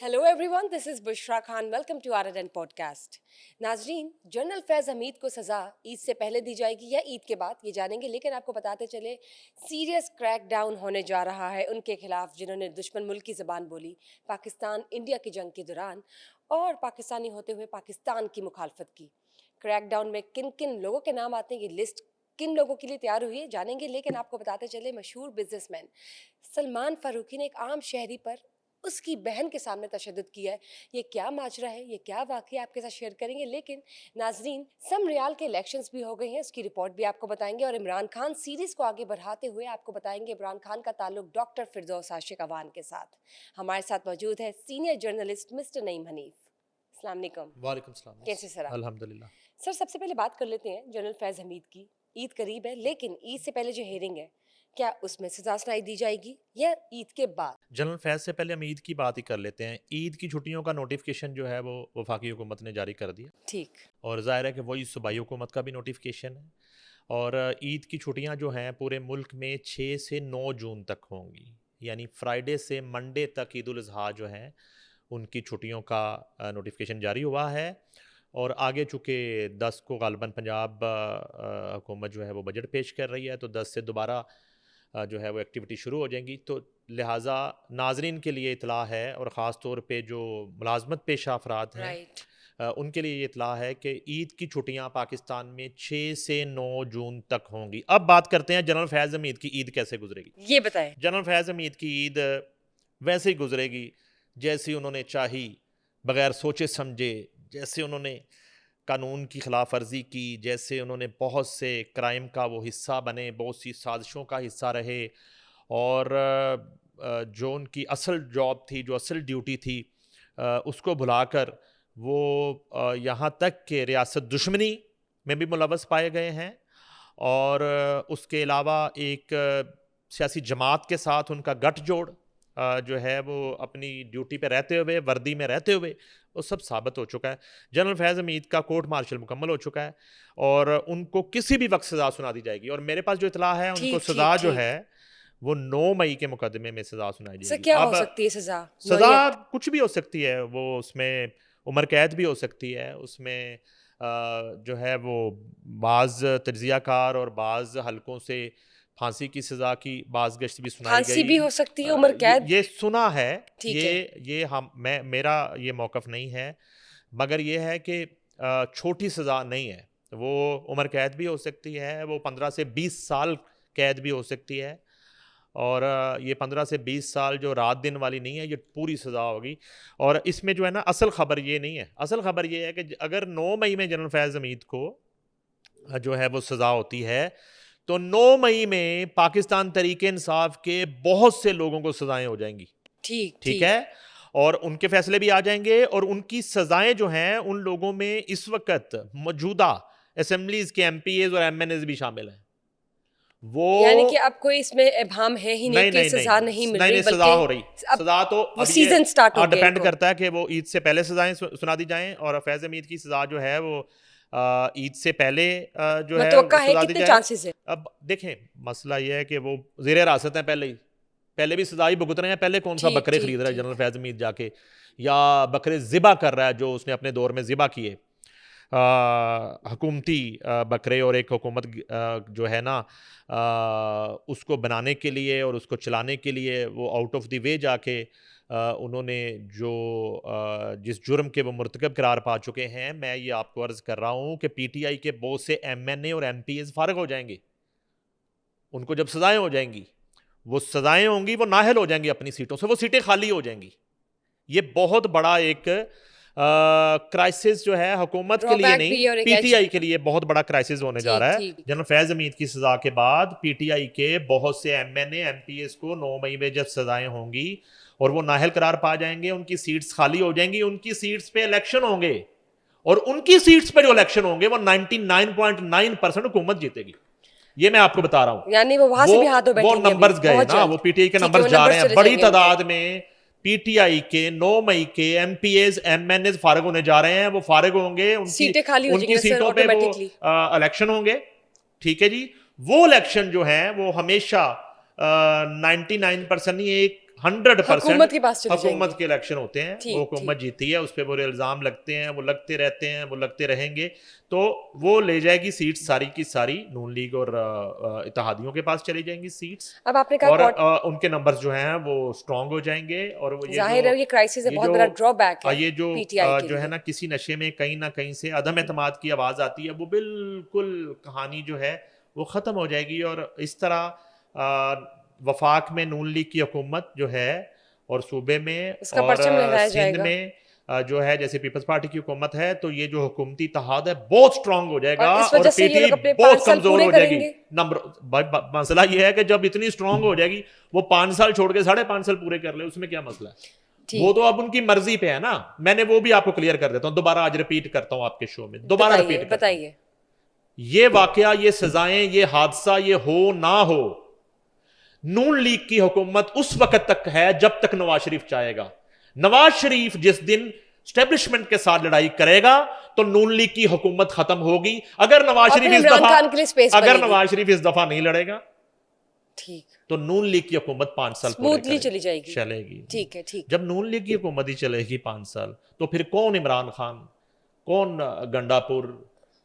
Hello everyone, this is Bushra Khan. Welcome to RNN podcast. नाजरीन, general Faiz Hameed को सज़ा ईद से पहले दी जाएगी या ईद के बाद, ये जानेंगे। लेकिन आपको बताते चले, सीरियस क्रैक डाउन होने जा रहा है उनके खिलाफ जिन्होंने दुश्मन मुल्क की ज़बान बोली पाकिस्तान इंडिया की जंग के दौरान और पाकिस्तानी होते हुए पाकिस्तान की मुखालफत की। क्रैक डाउन में किन किन लोगों के नाम आते हैं, ये लिस्ट किन लोगों के लिए तैयार हुई है, जानेंगे। लेकिन आपको बताते चले, मशहूर बिजनेसमैन सलमान फारूकी ने एक आम शहरी पर उसकी बहन के सामने तशद्दुद किया है। ये क्या माजरा है, ये क्या वाकई, आपके साथ शेयर करेंगे। लेकिन नाजरीन, सम रियाल के इलेक्शंस भी हो गए हैं, उसकी रिपोर्ट भी आपको बताएंगे। और इमरान खान सीरीज को आगे बढ़ाते हुए आपको बताएंगे इमरान खान का ताल्लुक डॉक्टर फिरदौस आशिक अवान के साथ। हमारे साथ मौजूद है senior journalist mister Naeem Hanif. अस्सलाम वालेकुम। वालेकुम सलाम। कैसे सर आप? अल्हम्दुलिल्लाह। सर, सबसे पहले बात कर लेते हैं जनरल फैज़ हमीद की। ईद करीब है, लेकिन ईद से पहले जो हेयरिंग है, क्या उसमें सजा सुनाई दी जाएगी या ईद के बाद? जनरल फैज़ से पहले हम ईद की बात ही कर लेते हैं। ईद की छुट्टियों का नोटिफिकेशन जो है वो वफाकी हुकूमत ने जारी कर दिया, ठीक। और ज़ाहिर है कि वही सूबाई हुकूमत का भी नोटिफिकेशन है। और ईद की छुट्टियां जो हैं पूरे मुल्क में 6 से 9 जून तक होंगी, यानी फ्राइडे से मंडे तक ईद उल अज़हा जो है उनकी छुट्टियों का नोटिफिकेशन जारी हुआ है। और आगे चूँकि 10 को ग़ालिबन पंजाब हुकूमत जो है वो बजट पेश कर रही है, तो 10 से दोबारा जो है वो एक्टिविटी शुरू हो जाएंगी। तो लिहाजा नाजरीन के लिए इतला है, और ख़ास तौर पे जो मुलाजमत पेशा अफराद हैं राइट। उनके लिए ये इतला है कि ईद की छुट्टियां पाकिस्तान में 6 से 9 जून तक होंगी। अब बात करते हैं जनरल फैज़ हमीद की ईद कैसे गुजरेगी। ये बताएं। जनरल फैज़ हमीद की ईद वैसे ही गुजरेगी जैसी उन्होंने चाही, बगैर सोचे समझे। जैसे उन्होंने कानून की खिलाफ वर्जी की, जैसे उन्होंने बहुत से क्राइम का वो हिस्सा बने, बहुत सी साजिशों का हिस्सा रहे, और जो उनकी असल जॉब थी, जो असल ड्यूटी थी, उसको भुलाकर वो यहाँ तक कि रियासत दुश्मनी में भी मुलव्वस पाए गए हैं। और उसके अलावा एक सियासी जमात के साथ उनका गठजोड़ जो है वो अपनी ड्यूटी पे रहते हुए, वर्दी में रहते हुए, वो सब साबित हो चुका है। जनरल फैज़ हमीद का कोर्ट मार्शल मुकम्मल हो चुका है, और उनको किसी भी वक्त सज़ा सुना दी जाएगी। और मेरे पास जो इतला है, उनको ठीक ठीक सज़ा जो ठीक। है वो 9 मई के मुकदमे में सज़ा सुनाई सर, जाएगी। क्या हो अब सकती है सजा? सज़ा नौयत? कुछ भी हो सकती है, वो उसमें उम्र कैद भी हो सकती है, उसमें जो है वो बाज़ तज्ज़ियाकार और बाज़ हलकों से फांसी की सज़ा की बाज़ गश्त भी सुनाई फांसी गई। भी हो सकती है, उम्र कैद? ये सुना है। ठीक ये है। ये हम मैं मेरा ये मौक़िफ़ नहीं है, मगर ये है कि छोटी सज़ा नहीं है। वो उम्र कैद भी हो सकती है, वो 15 से 20 साल कैद भी हो सकती है। और ये 15 से 20 साल जो रात दिन वाली नहीं है, ये पूरी सज़ा होगी। और इसमें जो है ना, असल ख़बर ये नहीं है। असल ख़बर ये है कि अगर 9 मई में जनरल फैज़ हमीद को जो है वो सज़ा होती है, तो 9 मई में पाकिस्तान तहरीक-ए-इंसाफ के बहुत से लोगों को सज़ाएँ हो जाएँगी। ठीक ठीक ठीक। है? और उनके फ़ैसले भी आ जाएँगे, और उनकी सज़ाएँ जो हैं उन लोगों में इस वक़्त मौजूदा असेंबलीज़ के एमपीएज़ और एमएनएज़ भी शामिल हैं। वो यानी कि अब कोई इसमें इबाम है ही नहीं नहीं, कि नहीं, नहीं। सजा नहीं मिल नहीं, रही, नहीं, सज़ा बल्कि हो रही। अब सज़ा तो वो अब ये सीजन स्टार्ट हो गया डिपेंड इनको। करता है कि वो ईद से पहले सज़ाएँ सुना दी जाएँ, और फैज़ हमीद की सज़ा जो है वो ईद से पहले जो है मतवक्का वो है, सज़ा दी कितने जाए। चांसेस है? अब देखें, मसला ये है कि वो ज़ेर हिरासत हैं पहले ही। पहले भी सज़ा ही भुगत रहे हैं। पहले कौन-सा ठीक बकरे ठीक खरीद रहा है ठीक। जनरल फैज़ हमीद जाके, या बकरे ज़िबा कर रहा है जो उसने अपने दौर में ज़िबा किए। हुकूमती बकरे, और एक हुकूमत जो है ना उसको बनाने के लिए और उसको चलाने के लिए वो आउट ऑफ द वे जाके उन्होंने जो जिस जुर्म के वो मुर्तकब करार पा चुके हैं, मैं ये आपको अर्ज़ कर रहा हूँ कि पीटीआई के बहुत से एमएनए और एमपीएस फारिग हो जाएंगे। उनको जब सज़ाएँ हो जाएंगी, वो सज़ाएँ होंगी, वो नाअहल हो जाएंगी अपनी सीटों से, वो सीटें खाली हो जाएंगी। ये बहुत बड़ा एक क्राइसिस जो है हुकूमत के लिए ड्रॉबैक नहीं, भी है और एक एज पीटीआई भी। के लिए बहुत बड़ा क्राइसिस होने जा ठीक रहा है। ठीक। जनरल फैज़ हमीद की सज़ा के बाद पीटीआई के बहुत से एमएनए एमपीएस को 9 मई में जब सज़ाएँ होंगी और वो नाअहल करार पा जाएंगे, उनकी सीट्स खाली हो जाएंगी, उनकी सीट्स पे इलेक्शन होंगे, और उनकी सीट्स पे जो इलेक्शन होंगे वो 99.9% हुकूमत जीतेगी। ये मैं आपको बता रहा हूं। यानी वो वहां से भी हाथ धो वो बैठेंगे अभी नंबर्स गए बहुत ना, जल्द। वो पीटीआई के ठीक है, नंबर्स वो जा नंबर रहे हैं। चले बड़ी जाएंगे उनके। तादाद में पीटीआई के 9 मई के एमपीएस एमएनएस फारिग होने जा रहे हैं। वो फारिग होंगे, उनकी सीटें खाली हो जाएंगी उनकी ना सर, सीटों पे वो ऑटोमेटिकली। इलेक्शन होंगे। ठीक है जी। वो इलेक्शन जो है वो हमेशा 99% नहीं, एक 100% हुकूमत के पास चले हुकूमत जाएंगे। के इलेक्शन होते हैं, ठीक, वो हुकूमत जीती है, उस पर बुरे इल्ज़ाम लगते हैं, वो लगते रहते हैं, वो लगते रहेंगे, तो वो ले जाएगी सीट्स सारी की सारी, नून लीग और इत्तेहादियों के पास चली जाएंगी सीट्स, अब आपने कहा और कौन, उनके नंबर्स जो हैं वो स्ट्रांग हो जाएंगे, और वो जाहिर है ये क्राइसिस ये बहुत जो बड़ा ड्रॉबैक है ये जो पीटीआई के जो है लिए। ना किसी नशे में कहीं ना कहीं से अदम एतमाद की आवाज़ आती है, वो बिल्कुल कहानी जो है वो ख़त्म हो जाएगी, और इस तरह वफाक में नून लीग की हुकूमत जो है, और सूबे में इसका और परचम लहराया सिंध जाएगा। में जो है जैसे पीपल्स पार्टी की हुकूमत है, तो ये जो हुकूमती इत्तेहाद है बहुत स्ट्रांग हो जाएगा, और इस और वजह से ये पीटीआई लोग अपने 5 बहुत साल कमजोर पूरे हो जाएगी। करेंगे। मसला ये है कि जब इतनी स्ट्रांग हो जाएगी, वो 5 साल छोड़ के 5.5 साल पूरे कर ले, उसमें क्या मसला है? वो ठीक, तो अब उनकी मर्जी पे है ना। मैंने वो भी आपको क्लियर कर देता हूं, दोबारा आज रिपीट करता हूं आपके शो में, दोबारा बताइए रिपीट करता हूं। बताइए। ये वाकया, ये सजाएं, ये हादसा, ये हो ना हो, नून लीग की हुकूमत उस वक्त तक है जब तक नवाज शरीफ चाहेगा। नवाज शरीफ जिस दिन स्टैब्लिशमेंट के साथ लड़ाई करेगा, तो नून लीग की हुकूमत खत्म होगी। अगर नवाज और शरीफ फिर इस इमरान दफा खान के लिए स्पेस अगर बनेगी। नवाज शरीफ इस दफा नहीं लड़ेगा, ठीक, तो नून लीग की हुकूमत 5 साल पूरे स्मूथली चली जाएगी। चलेगी। ठीक है, ठीक। जब नून लीग की हुकूमत ही चलेगी 5 साल, तो फिर कौन इमरान खान, कौन गंडापुर,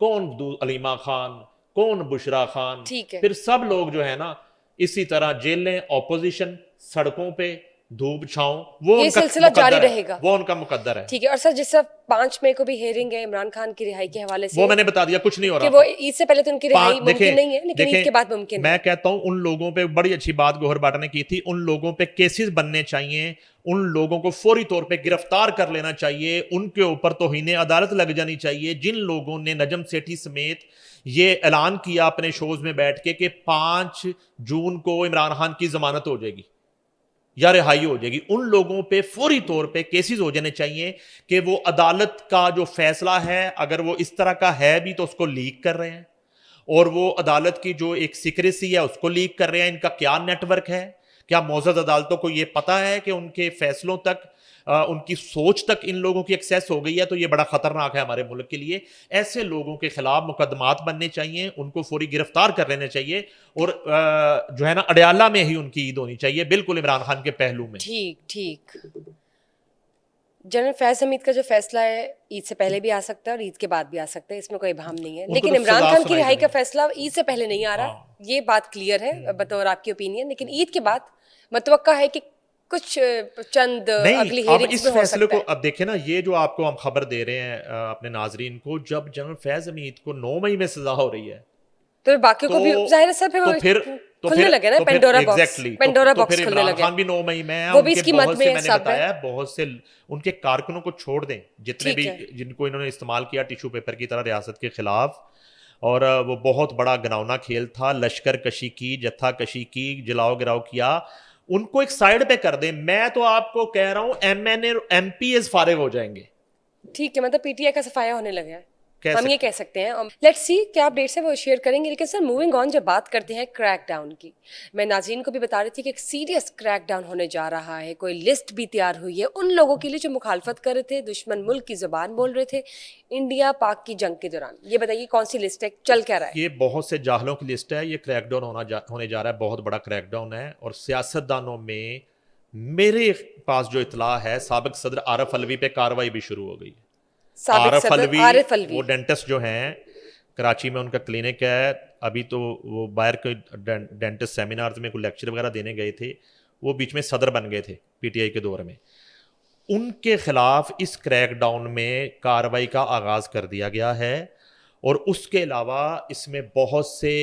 कौन अलीमा खान, कौन बुशरा खान, ठीक है। फिर सब लोग जो है ना इसी तरह जेलें, ऑपोजिशन, सड़कों पे धूप छांव, वो ये उनका सिलसिला जारी मुकद्दर है, रहेगा। वो उनका मुकद्दर है। ठीक है। और सर जिस तरह 5 मई को भी हेयरिंग है इमरान खान की रिहाई के हवाले से, वो मैंने बता दिया, कुछ नहीं हो कि रहा। वो ईद से पहले तो उनकी रिहाई देखें मुमकिन नहीं है, लेकिन ईद देखें, के बाद मुमकिन मैं है। कहता हूं उन लोगों पे बड़ी अच्छी बात गौहर बाटा ने की थी, उन लोगों पे केसेस बनने चाहिए, उन लोगों को फौरी तौर पे गिरफ्तार कर लेना चाहिए, उनके ऊपर तौहीन अदालत लग जानी चाहिए, जिन लोगों ने नजम सेठी समेत ये ऐलान किया अपने शोज में बैठ के कि 5 जून को इमरान खान की जमानत हो जाएगी या रिहाई हो जाएगी। उन लोगों पे फौरी तौर पे केसेस हो जाने चाहिए कि वो अदालत का जो फैसला है, अगर वो इस तरह का है भी, तो उसको लीक कर रहे हैं, और वो अदालत की जो एक सीक्रेसी है उसको लीक कर रहे हैं। इनका क्या नेटवर्क है? क्या मौजूद अदालतों को ये पता है कि उनके फैसलों तक, उनकी सोच तक इन लोगों की एक्सेस हो गई है? तो ये बड़ा खतरनाक है हमारे मुल्क के लिए। ऐसे लोगों के खिलाफ मुकदमात बनने चाहिए, उनको फौरी गिरफ्तार कर लेने चाहिए, और जो है ना अडयाला में ही उनकी ईद होनी चाहिए, बिल्कुल इमरान खान के पहलू में। ठीक, ठीक। जनरल फैज हमीद का जो फैसला है ईद से पहले भी आ सकता है और ईद के बाद भी आ सकता है, इसमें कोई इबाहम नहीं है। उनको लेकिन तो इमरान सजा खान की सुनाई रिहाई का देनी। फैसला ईद से पहले नहीं आ रहा, हाँ। ये बात क्लियर है बतौर आपकी ओपिनियन। लेकिन ईद के बाद मतवक्का है कि कुछ चंद नहीं, अगली अब हेयरिंग्स इस में हो फैसले सकता को, है। अब देखें ना, ये जो आपको हम खबर दे रहे हैं अपने नाजरीन को, जब जनरल फैज हमीद को 9 मई में सजा हो रही है, तो बाकियों को भी जाहिर है सर फिर खुलने लगे ना पेंडोरा बॉक्स, एग्जैक्टली, पेंडोरा तो बॉक्स फिर खुलने इमरान लगे। खान भी 9 मई में है, वो भी उनके इसकी मत बहुत में से, है, मैंने सब बताया है। है, बहुत से उनके कारकुनों को छोड़ दें, जितने ठीक भी है। जिनको इन्होंने इस्तेमाल किया टिश्यू पेपर की तरह रियासत के खिलाफ, और वो बहुत बड़ा घिनौना खेल था, लश्कर कशी की, जत्था कशी की, जलाओ गिराओ किया, उनको एक साइड पे कर दें। मैं तो आपको कह रहा हूं MNA और MPs फारिग हो जाएंगे। ठीक है, मतलब पीटीआई का सफाया होने लगा है, कह हम ये सकते कह सकते हैं। लेट्स सी क्या अपडेट्स है वो शेयर करेंगे। लेकिन सर मूविंग ऑन, जब बात करते हैं क्रैक डाउन की, मैं नाज़रीन को भी बता रही थी कि एक सीरियस क्रैक डाउन होने जा रहा है। कोई लिस्ट भी तैयार हुई है उन लोगों के लिए जो मुखालफत कर रहे थे, दुश्मन मुल्क की ज़ुबान बोल रहे थे इंडिया पाक की जंग के दौरान। ये बताइए कौन सी लिस्ट है, चल क्या रहा है? ये बहुत से जाहलों की लिस्ट है, ये क्रैकडाउन होने जा रहा है, बहुत बड़ा क्रैकडाउन है। और सियासतदानों में मेरे पास जो इतला है, साबिक सदर आरिफ अलवी पे कार्रवाई भी शुरू हो गई है। साबिक सदर आरिफ अलवी, वो डेंटिस्ट जो हैं, कराची में उनका क्लिनिक है, अभी तो वो बाहर के डेंटिस्ट सेमिनार्स में कोई लेक्चर वगैरह देने गए थे, वो बीच में सदर बन गए थे पीटीआई के दौर में। उनके खिलाफ इस क्रैकडाउन में कार्रवाई का आगाज़ कर दिया गया है। और उसके अलावा इसमें बहुत से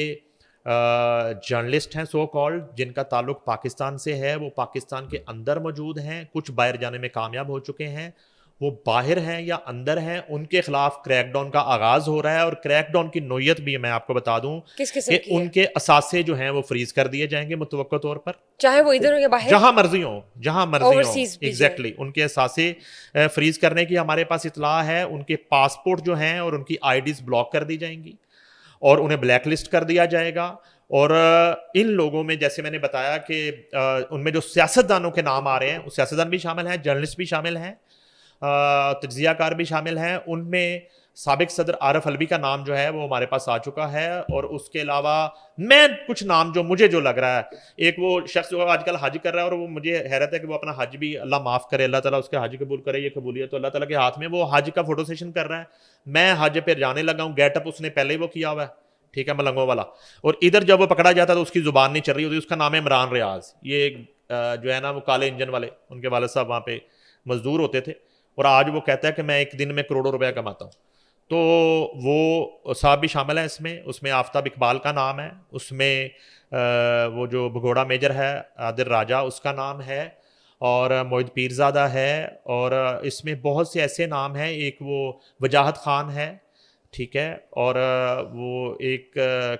जर्नलिस्ट हैं सो कॉल्ड, जिनका ताल्लुक पाकिस्तान से है, वो पाकिस्तान के अंदर मौजूद हैं, कुछ बाहर जाने में कामयाब हो चुके हैं, वो बाहर हैं या अंदर हैं, उनके खिलाफ क्रैकडाउन का आगाज़ हो रहा है। और क्रैकडाउन की नोयत भी मैं आपको बता दूं किस किस्म कि की है? उनके असासे जो हैं वो फ्रीज कर दिए जाएंगे मुतवक्का तौर पर, चाहे वो इधर हो या बाहर, जहां मर्जी हो, जहां मर्जी हो। ओवरसीज भी जो है। एग्जैक्टली, उनके असासे फ्रीज करने की हमारे पास इतला है। उनके पासपोर्ट जो हैं और उनकी आईडीज ब्लॉक कर दी जाएंगी और उन्हें ब्लैक लिस्ट कर दिया जाएगा। और इन लोगों में, जैसे मैंने बताया कि उनमें जो सियासतदानों के नाम आ रहे हैं, सियासतदान भी शामिल हैं, जर्नलिस्ट भी शामिल हैं, तज्जियाकार भी शामिल हैं, उनमें साबिक सदर आरिफ अलवी का नाम जो है वो हमारे पास आ चुका है। और उसके अलावा मैं कुछ नाम जो मुझे जो लग रहा है, एक वो शख्स जो आजकल हज कर रहा है और वो मुझे हैरत है कि वो अपना हज भी, अल्लाह माफ़ करे, अल्लाह ताला उसके हज कबूल करे, ये कबूलियत तो अल्लाह ताला के हाथ में, वो हज का फोटो सेशन कर रहा है। मैं हज पे जाने लगा हूँ, गेटअप उसने पहले ही वो किया हुआ है, ठीक है, मलंगों वाला। और इधर जब वो पकड़ा जाता है तो उसकी जुबान नहीं चल रही होती। उसका नाम है इमरान रियाज। ये जो है ना वो काले इंजन वाले, उनके वाले साहब वहाँ पे मजदूर होते थे। और आज वो कहता है कि मैं एक दिन में करोड़ों रुपया कमाता हूँ। तो वो साहब भी शामिल है इसमें। उसमें आफ्ताब इकबाल का नाम है, उसमें वो जो भगोड़ा मेजर है आदिल राजा, उसका नाम है, और मोहित पीरज़ादा है, और इसमें बहुत से ऐसे नाम हैं। एक वो वजाहत खान है, ठीक है, और वो एक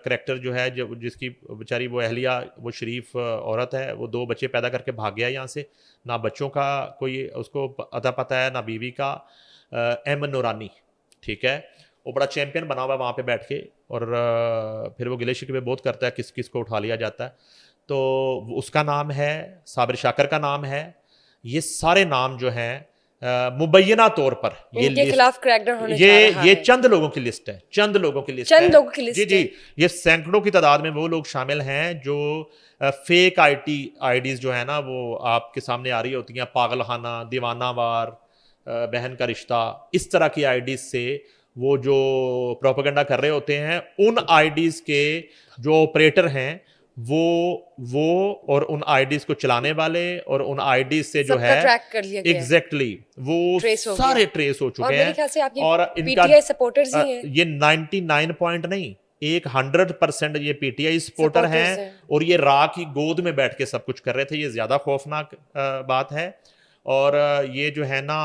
करैक्टर जो है जो जिसकी बेचारी वो अहलिया, वो शरीफ औरत है, वो 2 बच्चे पैदा करके भाग गया यहाँ से, ना बच्चों का कोई उसको अता पता है, ना बीवी का। अहमद नूरानी, ठीक है, वो बड़ा चैंपियन बना हुआ है वहाँ पे बैठ के। और फिर वो गिले शिकवे बहुत करता है किस किस को उठा लिया जाता है। तो उसका नाम है, साबिर शाकर का नाम है। ये सारे नाम जो हैं मुबैना तौर पर ये इनके लिस्ट, खिलाफ क्रैकडाउन होने ये जा रहा ये है। चंद लोगों की लिस्ट है, चंद लोगों की लिस्ट है। चंद लोगों की जी लिस्ट जी, है। ये सैकड़ों की तादाद में वो लोग शामिल हैं जो फेक आईडीज जो है ना वो आपके सामने आ रही होती हैं, पागलखाना, दीवानावार, बहन का रिश्ता, इस तरह की आईडीज से वो जो प्रोपेगेंडा कर रहे होते हैं। उन आईडीज के जो ऑपरेटर हैं वो और उन आईडीज को चलाने वाले और उन आईडीज से जो सबका है ट्रैक कर लिया गया है, एग्जैक्टली वो ट्रेस हो गया। सारे ट्रेस हो और चुके मेरे हैं। ख्याल से आपके और इनका पीटीआई सपोर्टर्स ही हैं, ये 99 पॉइंट नहीं, 100% ये पीटीआई सपोर्टर हैं। सपोर्टर्स हैं। और ये रा की गोद में बैठ के सब कुछ कर रहे थे। ये ज्यादा खौफनाक बात है। और ये जो है ना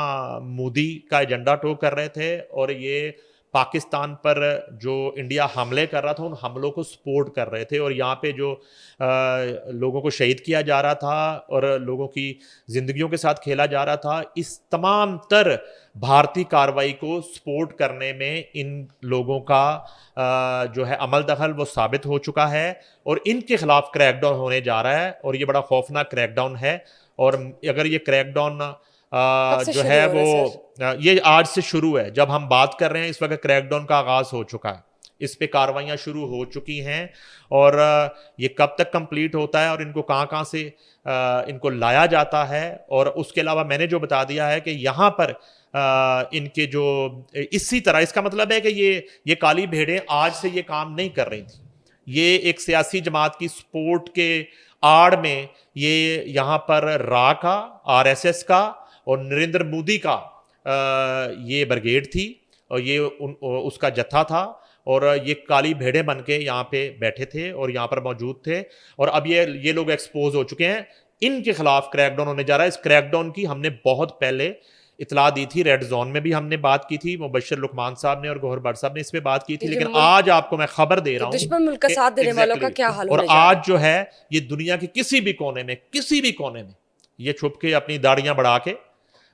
मोदी का एजेंडा टो कर रहे थे, और ये पाकिस्तान पर जो इंडिया हमले कर रहा था उन हमलों को सपोर्ट कर रहे थे। और यहाँ पे जो लोगों को शहीद किया जा रहा था और लोगों की ज़िंदगियों के साथ खेला जा रहा था, इस तमाम तर भारतीय कार्रवाई को सपोर्ट करने में इन लोगों का जो है अमल दखल वो साबित हो चुका है। और इनके खिलाफ क्रैकडाउन होने जा रहा है, और ये बड़ा खौफनाक क्रैकडाउन है। और अगर ये क्रैकडाउन कब से जो शुरू है हो रहा वो है सर? ये आज से शुरू है। जब हम बात कर रहे हैं इस वक्त क्रैकडाउन का आगाज हो चुका है, इस पे कार्रवाइयाँ शुरू हो चुकी हैं। और ये कब तक कंप्लीट होता है और इनको कहाँ कहाँ से इनको लाया जाता है। और उसके अलावा मैंने जो बता दिया है कि यहाँ पर इनके जो इसी तरह, इसका मतलब है कि ये काली भेड़ें आज से ये काम नहीं कर रही थी। ये एक सियासी जमात की सपोर्ट के आड़ में ये यहाँ पर रा का, आरएसएस का और नरेंद्र मोदी का ये ब्रिगेड थी, और ये उसका जत्था था। और ये काली भेड़ें बन के यहाँ पे बैठे थे और यहाँ पर मौजूद थे। और अब ये लोग एक्सपोज हो चुके हैं। इनके खिलाफ क्रैकडाउन होने जा रहा है। इस क्रैकडाउन की हमने बहुत पहले इतला दी थी, रेड जोन में भी हमने बात की थी, मुबश्शिर लुकमान साहब ने और गौहर भट्ट साहब ने इस पे बात की थी। लेकिन आज आपको मैं खबर दे रहा हूँ दुश्मन मुल्क का साथ देने वालों का क्या हाल और होने जा रहा है? आज जो है ये दुनिया के किसी भी कोने में ये छुप के अपनी दाढ़ियां बढ़ा के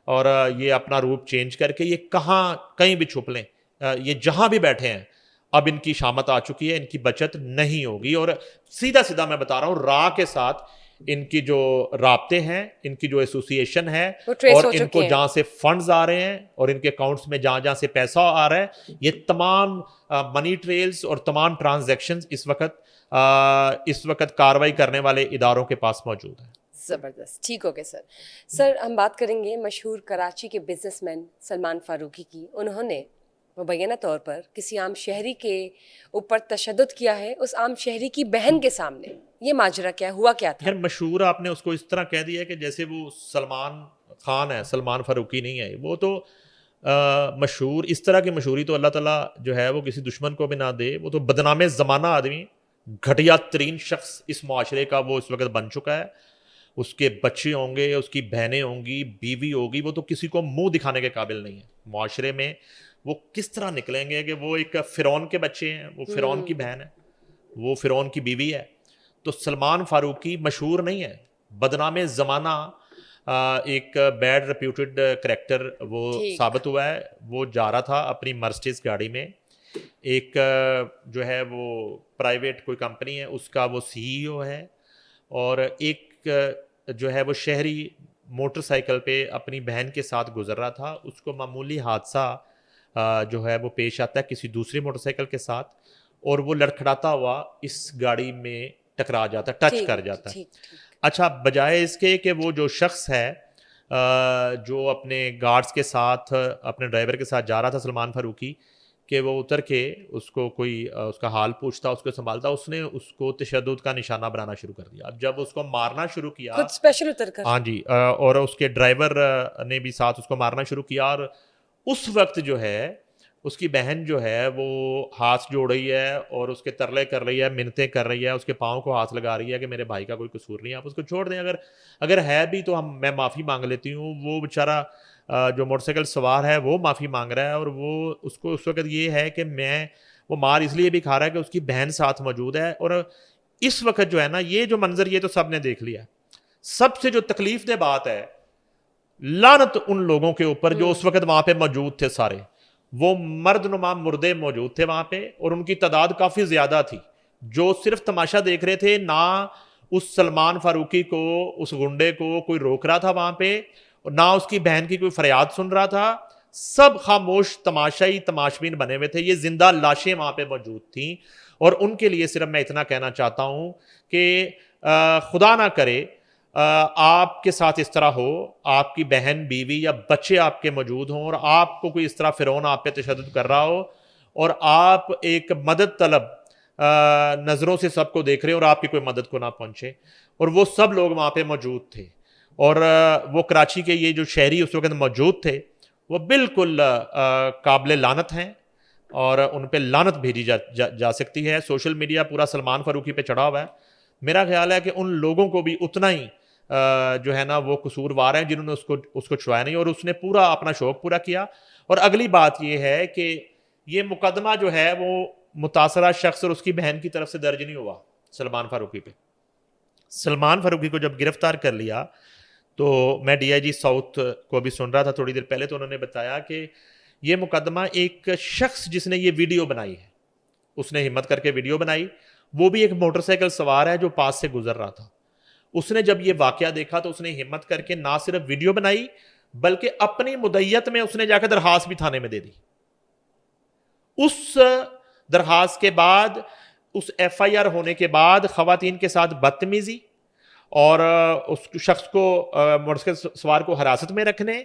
और ये अपना रूप चेंज करके ये कहीं भी छुप लें, ये जहां भी बैठे हैं, अब इनकी शामत आ चुकी है, इनकी बचत नहीं होगी। और सीधा सीधा मैं बता रहा हूँ, रा के साथ इनकी जो राब्ते हैं, इनकी जो एसोसिएशन है, और इनको जहां से फंड्स आ रहे हैं और इनके अकाउंट्स में जहां जहां से पैसा आ रहा है, ये तमाम मनी ट्रेल्स और तमाम ट्रांजैक्शंस इस वक्त कार्रवाई करने वाले इदारों के पास मौजूद है। ज़बरदस्त, ठीक हो गया सर। सर हम बात करेंगे मशहूर कराची के बिजनेसमैन सलमान फारूकी की। उन्होंने मुबैना तौर पर किसी आम शहरी के ऊपर तशद्दुद किया है, उस आम शहरी की बहन के सामने। ये माजरा क्या हुआ, क्या था? यार मशहूर आपने उसको इस तरह कह दिया कि जैसे वो सलमान खान है, सलमान फारूकी नहीं है। वो तो मशहूर, इस तरह की मशहूरी तो अल्लाह ताला जो है वो किसी दुश्मन को भी ना दे। वो तो बदनामे ज़माना आदमी, घटिया तरीन शख्स इस माशरे का वो इस वक्त बन चुका है। उसके बच्चे होंगे, उसकी बहनें होंगी, बीवी होगी, वो तो किसी को मुंह दिखाने के काबिल नहीं है। माशरे में वो किस तरह निकलेंगे कि वो एक फ़िरौन के बच्चे हैं, वो फ़िरौन की बहन है, वो फ़िरौन की बीवी है। तो सलमान फारूकी मशहूर नहीं है, बदनामे ज़माना, एक बैड रेप्यूटेड करैक्टर वो साबित हुआ है। वो जा रहा था अपनी मर्सिडीज गाड़ी में, एक जो है वो प्राइवेट कोई कंपनी है उसका वो सीईओ है, और एक जो है वो शहरी मोटरसाइकिल पे अपनी बहन के साथ गुजर रहा था। उसको मामूली हादसा जो है वो पेश आता है किसी दूसरी मोटरसाइकिल के साथ, और वो लड़खड़ाता हुआ इस गाड़ी में टकरा जाता है, टच ठीक कर जाता है। ठीक ठीक। अच्छा, बजाय इसके कि वो जो शख्स है जो अपने गार्ड्स के साथ अपने ड्राइवर के साथ जा रहा था सलमान फारूकी, कि वो उतर के उसको कोई उसका हाल पूछता, उसको संभालता, उसने उसको तशद्दुद का निशाना बनाना शुरू कर दिया। अब जब उसको मारना शुरू किया, खुद स्पेशल उतर कर। हाँ जी, और उसके ड्राइवर ने भी साथ उसको मारना शुरू किया, और उस वक्त जो है उसकी बहन जो है वो हाथ जोड़ रही है और उसके तरले कर रही है, मिन्नतें कर रही है, उसके पाँव को हाथ लगा रही है कि मेरे भाई का कोई कसूर नहीं है, आप उसको छोड़ दें, अगर अगर है भी तो मैं माफ़ी मांग लेती हूँ। वो बेचारा जो मोटरसाइकिल सवार है वो माफ़ी मांग रहा है, और वो उसको उस वक्त ये है कि मैं वो मार इसलिए भी खा रहा है कि उसकी बहन साथ मौजूद है। और इस वक्त जो है ना, ये जो मंजर ये तो सब ने देख लिया। सबसे जो तकलीफ दे बात है, लानत उन लोगों के ऊपर जो उस वक्त वहां पे मौजूद थे। सारे वो मर्दनुमा मुर्दे मौजूद थे वहां पे, और उनकी तादाद काफी ज्यादा थी, जो सिर्फ तमाशा देख रहे थे। ना उस सलमान फारूकी को, उस गुंडे को कोई रोक रहा था वहां पे, और ना उसकी बहन की कोई फरियाद सुन रहा था। सब खामोश तमाशाई तमाशबीन बने हुए थे। ये जिंदा लाशें वहां पे मौजूद थी, और उनके लिए सिर्फ मैं इतना कहना चाहता हूं कि खुदा ना करे आपके साथ इस तरह हो, आपकी बहन, बीवी या बच्चे आपके मौजूद हों, और आपको कोई इस तरह फिरौन आप पे तशद्दुद कर रहा हो, और आप एक मदद तलब नज़रों से सबको देख रहे हो, और आपकी कोई मदद को ना पहुंचे। और वो सब लोग वहाँ पे मौजूद थे, और वो कराची के ये जो शहरी उस वक्त मौजूद थे, वो बिल्कुल काबिल लानत हैं, और उन पे लानत भेजी जा सकती है। सोशल मीडिया पूरा सलमान फारूकी पे चढ़ा हुआ है। मेरा ख्याल है कि उन लोगों को भी उतना ही जो है ना वो कसूरवार हैं जिन्होंने उसको छुड़ाया नहीं, और उसने पूरा अपना शौक पूरा किया। और अगली बात यह है कि ये मुकदमा जो है वो मुतासरा शख्स और उसकी बहन की तरफ से दर्ज नहीं हुआ सलमान फारूकी पे। सलमान फारूकी को जब गिरफ्तार कर लिया, तो मैं DIG साउथ को अभी सुन रहा था थोड़ी देर पहले, तो उन्होंने बताया कि ये मुकदमा एक शख्स जिसने ये वीडियो बनाई है, उसने हिम्मत करके वीडियो बनाई। वो भी एक मोटरसाइकिल सवार है जो पास से गुजर रहा था। उसने जब ये वाकया देखा तो उसने हिम्मत करके ना सिर्फ वीडियो बनाई, बल्कि अपनी मुद्दत में उसने जाकर दरखास्त भी थाने में दे दी। उस दरखास्त के बाद, उस FIR होने के बाद, खवातीन के साथ बदतमीजी और उस शख्स को मोटरसाइकिल सवार को हिरासत में रखने,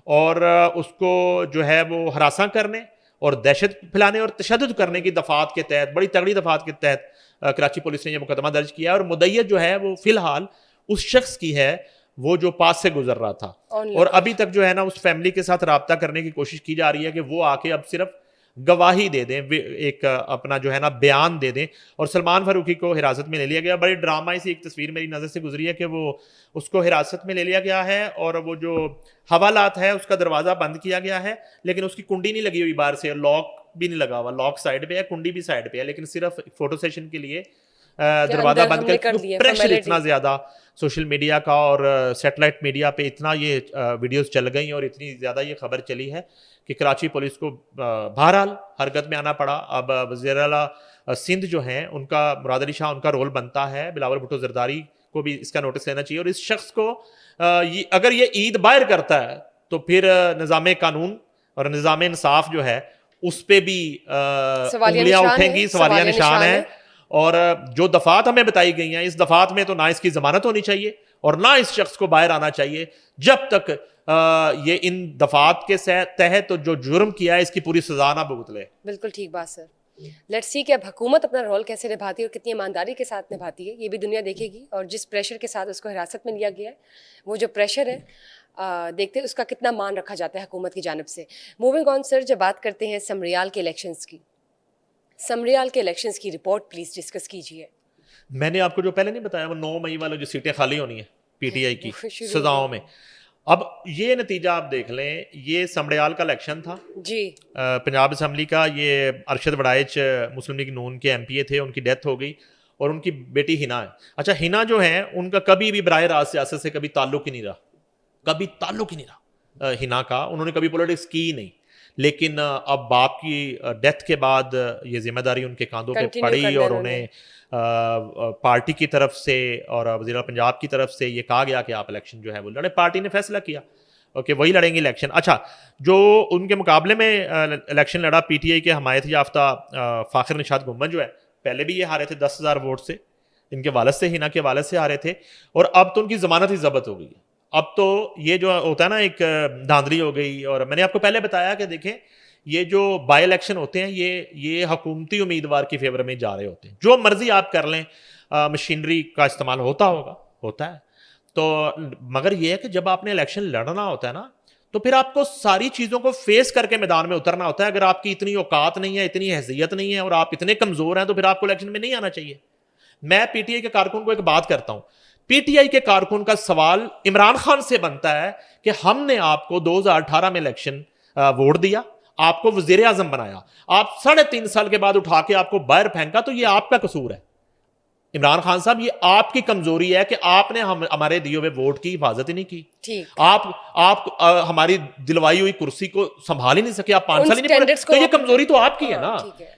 और उसको जो है वो हरासा करने और दहशत फैलाने और तशद्दुद करने की दफात के तहत, बड़ी तगड़ी दफात के तहत कराची पुलिस ने यह मुकदमा दर्ज किया। और मुद्दत जो है वो फिलहाल उस शख्स की है वो जो पास से गुजर रहा था। और अभी तक जो है ना उस फैमिली के साथ रब्ता करने की कोशिश की जा रही है कि वो आके अब सिर्फ गवाही दे दें, एक अपना जो है ना बयान दे दें। और सलमान फारूकी को हिरासत में ले लिया गया। बड़ी ड्रामाई सी एक तस्वीर मेरी नज़र से गुजरी है कि वो उसको हिरासत में ले लिया गया है, और वो जो हवालात है उसका दरवाज़ा बंद किया गया है, लेकिन उसकी कुंडी नहीं लगी हुई बाहर से, लॉक भी नहीं लगा हुआ। लॉक साइड पे है, कुंडी भी साइड पे है, लेकिन सिर्फ फोटो सेशन के लिए दरवाज़ा बंद कर। प्रेशर इतना ज़्यादा सोशल मीडिया का और सेटेलाइट मीडिया पे इतना ये वीडियोस चल गई और इतनी ज़्यादा ये खबर चली है कि कराची पुलिस को बहरहाल हरकत में आना पड़ा। अब वज़ीर आला सिंध जो हैं उनका, मुराद अली शाह, उनका रोल बनता है। बिलावल भुट्टो जरदारी को भी इसका नोटिस लेना चाहिए। और इस शख्स को अगर ये ईद बाहर करता है तो फिर निज़ाम कानून और निज़ाम इंसाफ जो है उस पर भी उंगलियां उठेंगी, सवालिया निशान है। और जो दफात हमें बताई गई हैं, इस दफात में तो ना इसकी जमानत होनी चाहिए और ना इस शख्स को बाहर आना चाहिए जब तक ये इन दफात के तहत तो जो जुर्म किया है इसकी पूरी सजा ना भुगत ले। बिल्कुल ठीक बात सर। लेट्स सी कि अब हुकूमत अपना रोल कैसे निभाती है और कितनी ईमानदारी के साथ निभाती है, ये भी दुनिया देखेगी। और जिस प्रेशर के साथ उसको हिरासत में लिया गया है, वो जो प्रेशर है देखते हैं उसका कितना मान रखा जाता है हुकूमत की जानिब से। मूविंग ऑन सर, जब बात करते हैं समरियाल के इलेक्शंस की, समरियाल के इलेक्शंस की रिपोर्ट प्लीज डिस्कस कीजिए। मैंने आपको जो पहले नहीं बताया, वो 9 मई वाला जो सीटें खाली होनी है PTI की सजाओं में। अब ये नतीजा आप देख लें, ये समरियाल का इलेक्शन था जी, पंजाब असम्बली का। ये अरशद वड़ाइच मुस्लिम लीग नून के MPA थे, उनकी डेथ हो गई और उनकी बेटी हिना है। अच्छा, हिना जो है उनका कभी भी बराह रास्त सियासत से कभी ताल्लुक ही नहीं रहा, कभी ताल्लुक ही नहीं रहा हिना का। उन्होंने कभी पॉलिटिक्स की ही नहीं, लेकिन अब बाप की डेथ के बाद ये जिम्मेदारी उनके कांधों पे पड़ी और उन्हें पार्टी की तरफ से और वज़ीर पंजाब की तरफ से ये कहा गया कि आप इलेक्शन जो है वो लड़े। पार्टी ने फैसला किया ओके, वही लड़ेंगे इलेक्शन। अच्छा, जो उनके मुकाबले में इलेक्शन लड़ा पीटीआई के हमायत याफ्ता फ़ाखिर निशात गुम्बद जो है, पहले भी ये हारे थे 10,000 वोट से, इनके वालद से, हिना के वालद से हारे थे, और अब तो उनकी ज़मानत ही ज़ब्त हो गई है। अब तो ये जो होता है ना, एक धांधली हो गई। और मैंने आपको पहले बताया कि देखें, ये जो बाई इलेक्शन होते हैं ये हुकूमती उम्मीदवार की फेवर में जा रहे होते हैं। जो मर्जी आप कर लें, मशीनरी का इस्तेमाल होता है। तो मगर ये है कि जब आपने इलेक्शन लड़ना होता है ना, तो फिर आपको सारी चीज़ों को फेस करके मैदान में उतरना होता है। अगर आपकी इतनी औकात नहीं है, इतनी हैसियत नहीं है, और आप इतने कमज़ोर हैं, तो फिर आपको इलेक्शन में नहीं आना चाहिए। मैं पीटीआई के कारकुन को एक बात करता हूं, पीटीआई के कारकुन का सवाल इमरान खान से बनता है कि हमने आपको 2018 में इलेक्शन वोट दिया, आपको वजीर आजम बनाया, आप 3.5 साल के बाद उठा के आपको बाहर फेंका, तो ये आपका कसूर है इमरान खान साहब। ये आपकी कमजोरी है कि आपने हमारे दिए हुए वोट की हिफाजत ही नहीं की। ठीक, आप हमारी दिलवाई हुई कुर्सी को संभाल ही नहीं सके, आप 5 साल ही नहीं पड़े, तो ये कमजोरी तो आपकी है ना।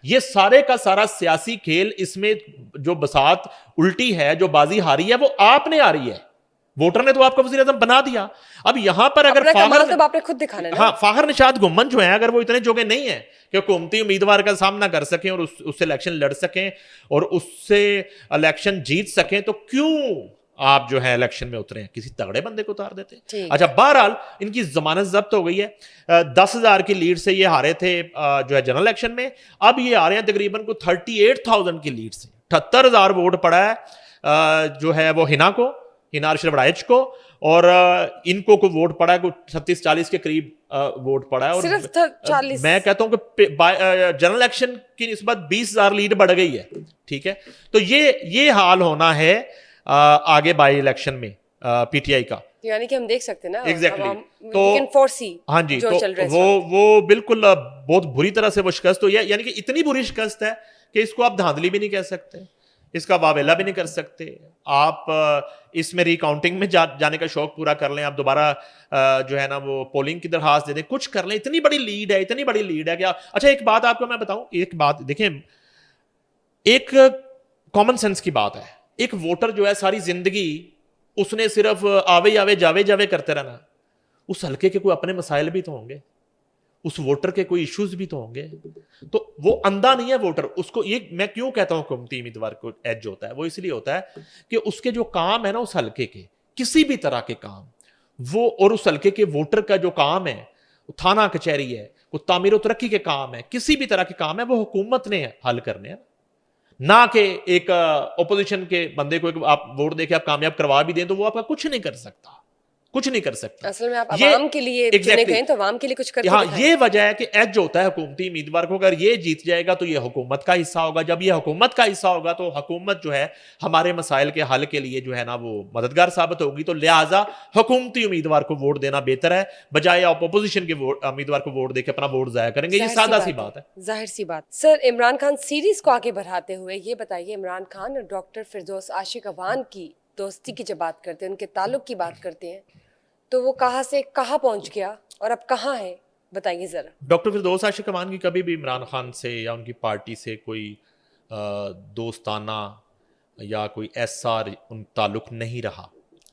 ये सारे का सारा सियासी खेल, इसमें जो बसात उल्टी है, जो बाजी हारी है, वो आपने हारी है। वोटर ने तो आपको वज़ीर आज़म बना दिया। अब यहां पर अगर तो आपने खुद दिखाना है ना। हाँ, फ़ाखिर निशात गुम्बद जो है, अगर वो इतने जोगे नहीं है कि हुकूमती उम्मीदवार का सामना कर सकें और उससे इलेक्शन लड़ सकें और उससे इलेक्शन जीत सकें, तो क्यों आप जो है इलेक्शन में उतरे हैं? किसी तगड़े बंदे को उतार देते हैं। अच्छा, बहरहाल इनकी जमानत जब्त हो गई है। 10,000 की लीड से ये हारे थे जो है जनरल इलेक्शन में। अब ये आ रहे हैं तकरीबन को 38,000 की लीड से। 78,000 वोट पड़ा है जो है वो हिना अरशद वड़ाइच को, और इनको को वोट पड़ा है, को 36-40 के करीब वोट पड़ा है। और सिर्फ 40। मैं कहता हूं कि जनरल इलेक्शन की निस्बत 20,000 लीड बढ़ गई है। ठीक है, तो ये हाल होना है आगे बाई इलेक्शन में पीटीआई का, यानी कि हम देख सकते हैं ना। एग्जैक्टली। तो हाँ जी, तो वो बिल्कुल बहुत बुरी तरह से वो शिकस्त हुई है। यानी कि इतनी बुरी शिकस्त है कि इसको आप धांधली भी नहीं कह सकते, इसका वावेला भी नहीं कर सकते। आप इसमें रिकाउंटिंग में जाने का शौक पूरा कर लें, आप दोबारा जो है ना वो पोलिंग की दरखास्त दे दें, कुछ कर लें। इतनी बड़ी लीड है क्या। अच्छा, एक बात आपको मैं बताऊं, एक बात देखें, एक कॉमन सेंस की बात है। एक वोटर जो है सारी जिंदगी उसने सिर्फ आवे जावे करते रहना। उस हल्के के कोई अपने मसाइल भी तो होंगे, उस वोटर के कोई इश्यूज भी तो होंगे। तो वो अंधा नहीं है वोटर। उसको ये मैं क्यों कहता हूं हुकूमती उम्मीदवार को एज होता है, वो इसलिए होता है कि उसके जो काम है ना, उस हल्के के किसी भी तरह के काम, वो और उस हल्के के वोटर का जो काम है, थाना कचहरी है, वो तामीर तरक्की के काम है, किसी भी तरह के काम है, वो हुकूमत ने हल करने हैं, ना कि एक ओपोजिशन के बंदे को आप वोट देके आप कामयाब करवा भी दें तो वो आपका कुछ नहीं कर सकता। असल में आप अवाम के लिए चुने गए, तो अवाम के लिए कुछ करके हाँ, ये वजह है कि एज होता है हुकूमती उम्मीदवार को। अगर ये जीत जाएगा तो ये हुकूमत का हिस्सा होगा। जब ये हुकूमत का हिस्सा होगा तो हुकूमत जो है हमारे मसाइल के हल के लिए जो है ना वो मददगार साबित होगी। तो लिहाजा हुकूमती उम्मीदवार को वोट देना बेहतर है, बजाय आप अपोजिशन के उम्मीदवार को वोट देकर अपना वोट जाया करेंगे। ये सादा सी बात है, जाहिर सी बात। सर, इमरान खान सीरीज को आगे बढ़ाते हुए ये बताइए, इमरान खान और डॉक्टर फिरदौस आशिक अवान की दोस्ती की जब बात करते हैं, उनके ताल्लुक की बात करते हैं, तो वो कहाँ से कहाँ पहुंच गया और अब कहाँ है, बताइए जरा। डॉक्टर फिरदौस आशिक अमान की कभी भी इमरान खान से या उनकी पार्टी से कोई दोस्ताना या कोई ऐसा उन ताल्लुक नहीं रहा।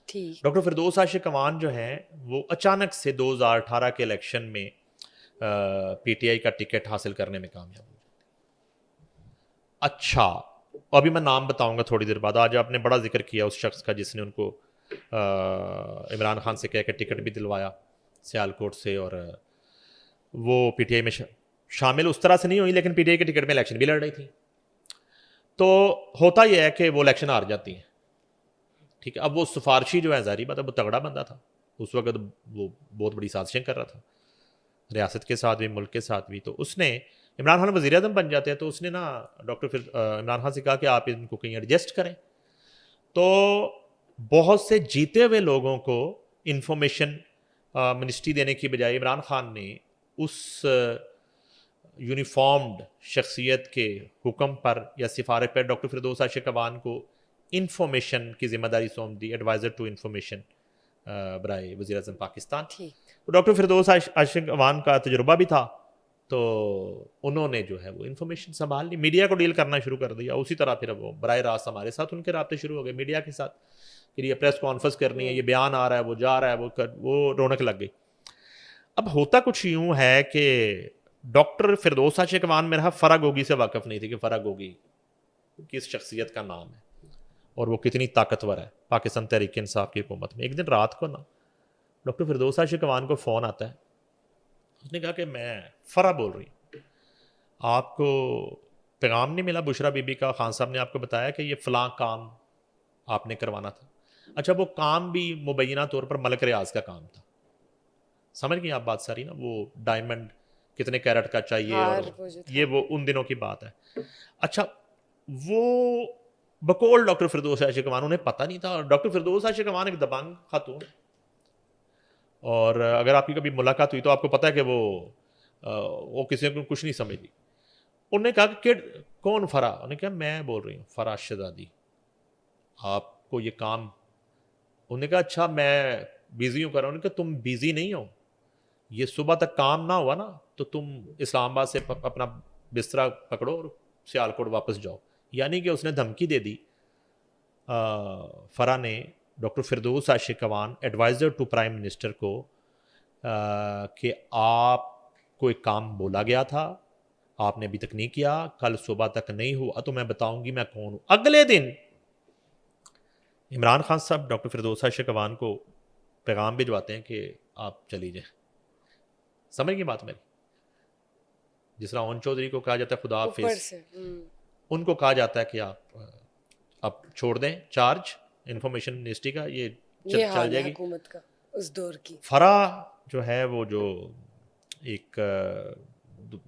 ठीक। डॉक्टर फिरदौस आशिक अमान जो हैं वो अचानक से 2018 के इलेक्शन में पीटीआई का टिकट हासिल करने में कामयाब हुए। अच्छा, अभी मैं नाम बताऊंगा थोड़ी देर बाद। आज आपने बड़ा जिक्र किया उस शख्स का जिसने उनको इमरान खान से कह के टिकट भी दिलवाया सियालकोट से, और वो पीटीआई में शामिल उस तरह से नहीं हुई, लेकिन पीटीआई के टिकट में इलेक्शन भी लड़ रही थी। तो होता यह है कि वो इलेक्शन हार जाती हैं। ठीक है, अब वो सिफारशी जो है जारी बात है, वो तगड़ा बंदा था उस वक्त, वो बहुत बड़ी साजिशें कर रहा था रियासत के साथ भी, मुल्क के साथ भी। तो उसने, इमरान खान वज़ीर आज़म बन जाते हैं तो उसने ना इमरान खान से कहा कि आप इनको कहीं एडजस्ट करें। तो बहुत से जीते हुए लोगों को इंफॉर्मेशन मिनिस्ट्री देने की बजाय इमरान खान ने उस यूनिफॉर्म्ड शख्सियत के हुक्म पर या सिफारिश पर डॉक्टर फिरदौस आशिक अवान को इंफॉर्मेशन की जिम्मेदारी सौंप दी, एडवाइज़र टू इंफॉर्मेशन बराए वज़ीर आज़म पाकिस्तान। तो डॉक्टर फिरदौस आशिक अवान का तजुर्बा भी था, तो उन्होंने जो है वो इन्फॉर्मेशन संभाल ली, मीडिया को डील करना शुरू कर दिया। उसी तरह फिर वो बराह रास्त हमारे साथ उनके राब्ते शुरू हो गए मीडिया के साथ। फिर ये प्रेस कॉन्फ्रेंस करनी है, ये बयान आ रहा है, वो जा रहा है, वो रौनक लग गई। अब होता कुछ यूं है कि डॉक्टर फिरदौस आशिकवान मेरा फ़रा गोगी से वाकिफ़ नहीं थी कि फ़रा गोगी किस शख्सियत का नाम है और वो कितनी ताकतवर है पाकिस्तान तहरीक इंसाफ की हुकूमत में। एक दिन रात को ना डॉक्टर फिरदौस आशिकवान को फ़ोन आता है, उसने कहा कि मैं फ़रा बोल रही हूँ, आपको पैगाम नहीं मिला बुशरा बीबी का, खान साहब ने आपको बताया कि ये फ़लाँ काम आपने करवाना था। अच्छा, वो काम भी मुबैना तौर पर मलक रियाज का काम था। समझ गई आप बात सारी ना, वो डायमंड कितने कैरेट का चाहिए और हार वो जो ये था। वो उन दिनों की बात है। अच्छा, वो बकौल डॉक्टर फिरदौस आशिकवान, उन्हें पता नहीं था। डॉक्टर फिरदौस आशिकवान एक दबंग खातून, और अगर आपकी कभी मुलाकात हुई तो आपको पता है कि वो किसी को कुछ नहीं समझती। उन्होंने कहा कि कौन फ़रा? उन्होंने कहा मैं बोल रही हूँ फ़रा शहजादी, आपको ये काम। उन्होंने कहा अच्छा मैं बिज़ी हूँ कर रहा हूँ। उन्होंने कहा तुम बिज़ी नहीं हो, ये सुबह तक काम ना हुआ ना तो तुम इस्लामाबाद से अपना बिस्तरा पकड़ो और सियालकोट वापस जाओ। यानी कि उसने धमकी दे दी फ़रा ने doctor Firdous Ashiq Awan adviser to prime minister को कि आपको एक काम बोला गया था, आपने अभी तक नहीं किया, कल सुबह तक नहीं हुआ तो मैं बताऊंगी मैं कौन हूँ। अगले दिन इमरान खान साहब डॉक्टर फिरदौस आशिकवान को पैगाम भिजवाते हैं कि आप चली जाए। समझ गई बात मेरी? जिस तरह ओन चौधरी को कहा जाता है खुदा ऊपर हाफिज, से उनको कहा जाता है कि आप छोड़ दें चार्ज इंफॉर्मेशन मिनिस्ट्री का, ये ये चल हाल है जाएगी। हुकूमत का उस दौर की। फ़रा जो है वो जो एक